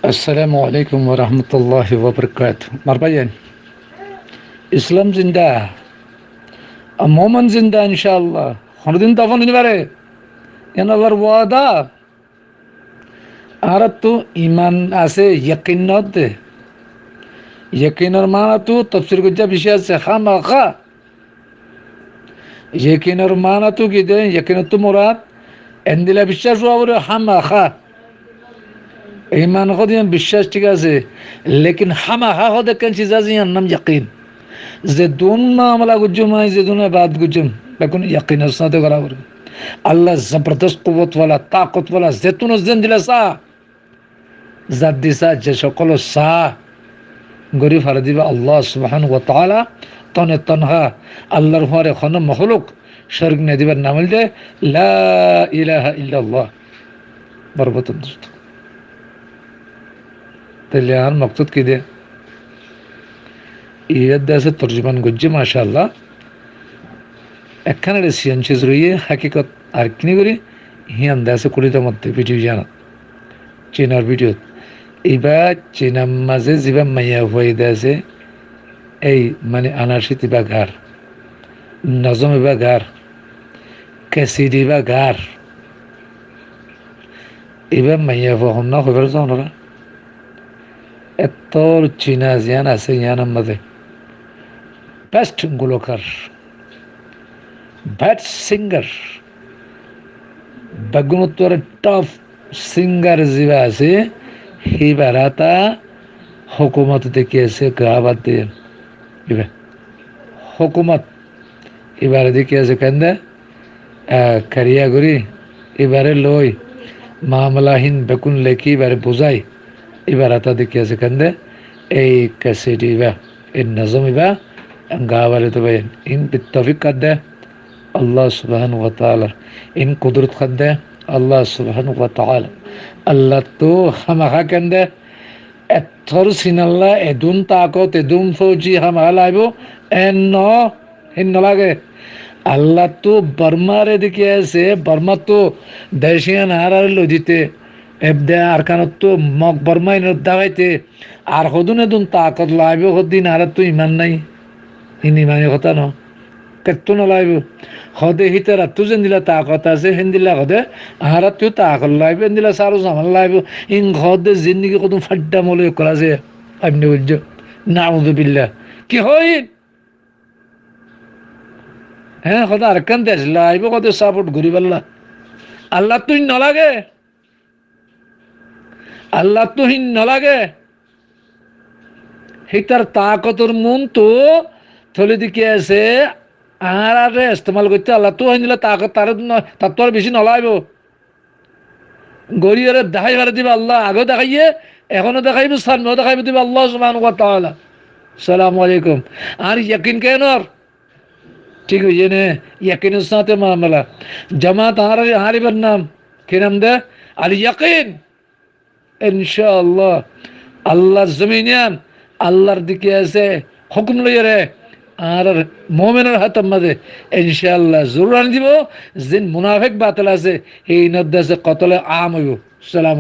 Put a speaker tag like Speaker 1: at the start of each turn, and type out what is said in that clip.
Speaker 1: আসসালামু আলাইকুম ওয়া রাহমাতুল্লাহি ওয়া বারাকাতুহু। মারবাইন ইসলাম জিন্দা, মোমেন জিন্দা ইনশাআল্লাহ। কোনদিন তখন হতে পারে কেন আল্লাহর ওয়াদা। আর তো ইমান আছে ইয়াকিন নতে, ইয়াকিনের মানা তো তাফসীর করতে বিষয় আছে খামাখা। ইয়াকিনের মানা তো কি দেয়, ইয়াকিন তো মুরাদ এন্দিলা বিশ্বাস হওয়া বলে খামাখা। ইমান কদিন বিশ্বাস ঠিক আছে, লেকিন খামাখা হতে কেন চিজ আছে ইয়ার নাম ইয়াকিন। যে দুন মামলা গুজুম নাই, যে দুন বাদ গুজুম বেকুন ইয়াকিনের সাথে করা করবে। আল্লাহ জবরদস্ত কুওয়াতওয়ালা তাকতওয়ালা যেতুন জেন দিলা সা জাত দিসা যে সকল সা গরি ফারে দিবা আল্লাহ সুবহানাহু ওয়া তাআলা তনে তনহা আল্লাহর হরে খন মখলুক শরীক নে দিবার নামল দে লা ইলাহা ইল্লাল্লাহ বরবতন দোস্ত। তাহলে আর মকসদ কি দে ইয়াদ দাসে তরজমান গজ্জে মাশাআল্লাহ একখানে সিয়ান চিজ রইয়ে হাকিকত আর কিনি করি হিয়ান দাসে কুড়িটার মধ্যে ভিডিও জানা চীনার ভিডিও এবার চীনার মাঝে যেবা মাইয়া হয়ে আছে এই মানে আনারসিতি বা গার নজম বা গার কেসিডি বা গার এবার মাইয়া হন না হইবার যাওয়া এত চীনা জিয়ান আছে ইয়ান মাঝে বেস্ট গুলোকার ব্যাট সিঙ্গার বেগুনত্তর টপ সিঙ্গার যেবা আছে সেইবার তা হুকুমত দেখিয়েছে গাবাদ দিয়ে হুকুমত এবারে দেখিয়েছে কেন্দে কারিয়াগরি এবারে লই মামলাহীন বেকুন লেখি এবারে বোঝাই এবার তা দেখিয়েছে কেন্দে এই ক্যাসেট ইবা এই নজম ইবা গাবারে তো ভাই ইন বিত্তফিক কাদ দে আল্লাহ সুবহানাহু ওয়া তাআলা, ইন কুদরত কাদ দে আল্লাহ সুবহানাহু ওয়া তাআলা। আল্লাহ তো হামাখা কেন্দে এথর সিনাল্লা এদুন তাকত এদুন ফৌজি হামাখা লাইব এন হিন লাগে। আল্লাহ তো বর্মারে দেখে আছে, বর্মা তো দেশিয়ান আর লই দিতে এবদে আর কানত তো মগ বর্মাই দাগাইতে আর হদুন এদুন তাকত লাইব হদিন আর তো ইমান নাই ইন ইমানের কথা ন কেতো নলাইব হদে হিতে রাত্তু যেন দিলা তাকত আছে হেন দিলা হদে আর তুই তাকত লাইব এন দিলা সারো জামান লাইব ইন হদে জিন্দিগি কত ফাড্ডা মলে করা যে আপনি বলছো নাউযুবিল্লাহ কি হয়। হ্যাঁ হদা আর কান দেশ লাইব কত সাপোর্ট করি পাল্লা আল্লাহ তুই নলাগে, আল্লাহ তো হিন নলাগে হিতার তাকতর মন তো থলে দিকে আছে আর আর ইস্তেমাল করতে আল্লাহ তো হয়ে দিলে তাকত তার তার তো আর বেশি নলাইব গড়িয়ে দেখাই পারে দিবে আল্লাহ আগেও দেখাইয়ে এখনো দেখাইব সামনেও দেখাইব দিবে আল্লাহ সুবহানাহু ওয়া তাআলা। আসসালামু আলাইকুম। আর ইয়াকিন কেন আর ঠিক হয়ে নে ইয়াকিনের সাথে মামলা জামাত আর হারিবার নাম কি নাম দে আর ইয়াকিন ইনশাআল্লাহ আল্লাহর জমিনিয়ান আল্লাহর দিকে আছে হুকুম লইয়ে রে আর মোমেনের হাতের মাঝে ইনশাআল্লাহ জরুর আনি দিব। যেন মুনাফিক বাতিল আছে এই নদ্দে আছে কতলে আম হইব। সালাম।